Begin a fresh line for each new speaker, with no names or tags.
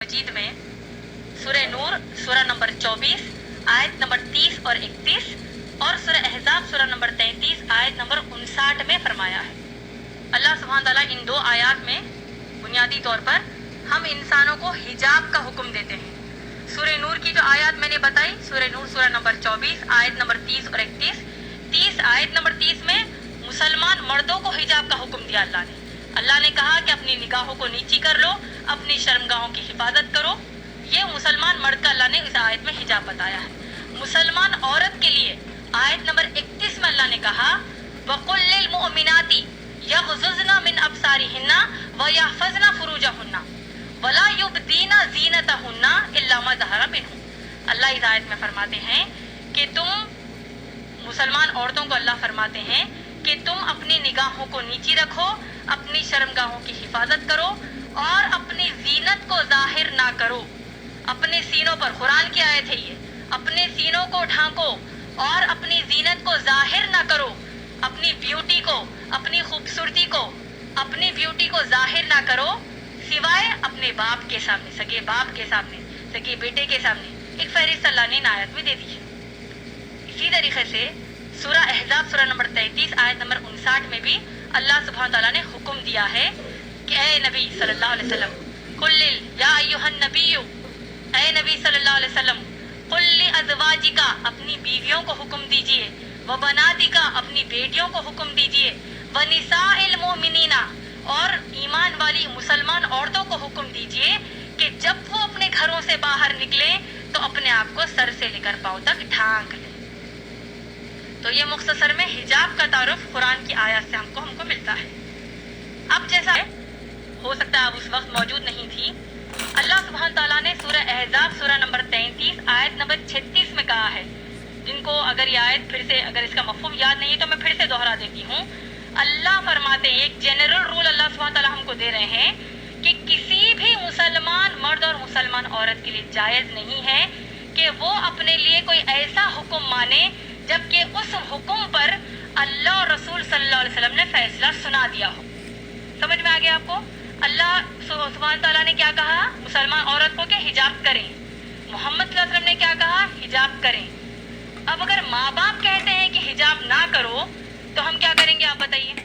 मजीद में सूरह नूर सूरह नंबर 24 आयत नंबर 30 और 31 और सूरह अहज़ाब सूरह नंबर 33 आयत नंबर 59 में फरमाया है। अल्लाह सुब्हान ताला इन दो आयात में बुनियादी तौर पर हम इंसानों को हिजाब का हुक्म देते हैं। सूरह नूर की जो आयत मैंने बताई, सूरह नूर सूरह नंबर 24 आयत नंबर 30 और 31 आयत नंबर 30 में मुसलमान मर्दों को हिजाब का हुक्म दिया अल्लाह ने कहा कि अपनी निगाहों को नीची कर लो, अपनी शर्मगाहों की हिफाजत करो। ये मुसलमान मर्द का अल्लाह ने इस आयत में हिजाब बताया है। मुसलमान औरत के लिए आयत नंबर 31 में अल्लाह ने कहा वक़ुल लिल मुअमिनाति यग़ज़ुज़ना मिन अब्सारिहिन्ना व यहफ़ज़ना फ़ुरूजहुन्ना वला युब्दीना ज़ीनतहुन्ना इल्ला मा ज़हरा मिन्हु। अल्लाह इस आयत में फरमाते हैं कि तुम मुसलमान औरतों को अल्लाह फरमाते हैं कि तुम अपनी निगाहों को नीची रखो, अपनी शर्मगाहों की हिफाजत करो और अपनी जीनत को जाहिर ना करो। अपने सीनों पर, कुरान की आयत है ये, अपने सीनों को ढांको और अपनी जीनत को जाहिर ना करो। अपनी ब्यूटी को, अपनी खूबसूरती को, अपनी ब्यूटी को जाहिर ना करो सिवाय अपने बाप के सामने, सगे बाप के सामने, सगे बेटे के सामने। एक फहरिस्त अल्लाह ने इन आयत में दे दी है। इसी तरीके से सूरह अहज़ाब सूरह नंबर 33 आयत नंबर 59 में भी अल्लाह सुब्हान ताला ने हुक्म दिया है कि ए नबी सल्लल्लाहु अलैहि वसल्लम कुल्लिल या अय्युहन नबिय्यु, ए नबी सल्लल्लाहु अलैहि वसल्लम कुल लि अज़वाजिका, अपनी बीवियों को हुक्म दीजिए, व बनातिका, अपनी बेटियों को हुक्म दीजिए, व निसाइल मुमिनीना, और ईमान वाली मुसलमान औरतों को हुक्म दीजिए कि जब वो अपने घरों से बाहर निकले तो अपने आप को सर से लेकर पांव तक ढांक ले। तो ये मुख्तसर में हिजाब का तारुफ कुरान की आयत से हमको मिलता है। अब जैसा है, हो सकता है आप उस वक्त मौजूद नहीं थी, अल्लाह सुब्हान ताला ने सूरह अहज़ाब सूरह नंबर 33 आयत नंबर 36 में कहा है, जिनको अगर ये आयत फिर से, अगर इसका मफ़हूम याद नहीं है तो मैं फिर से दोहरा देती हूँ। अल्लाह फरमाते हैं, एक जनरल रूल अल्लाह सुब्हान ताला हमको दे रहे हैं कि किसी भी मुसलमान मर्द और मुसलमान औरत के लिए जायज़ नहीं है कि वो अपने लिए कोई ऐसा हुक्म माने जबकि उस हुक्म पर अल्लाह और रसूल सल्लल्लाहु अलैहि वसल्लम ने फैसला सुना दिया हो। समझ में आ गया आपको? अल्लाह सुब्हान ताला ने क्या कहा मुसलमान औरत को कि हिजाब करें, मोहम्मद सल्लल्लाहु अलैहि वसल्लम ने क्या कहा हिजाब करें। अब अगर माँ बाप कहते हैं कि हिजाब ना करो तो हम क्या करेंगे, आप बताइए?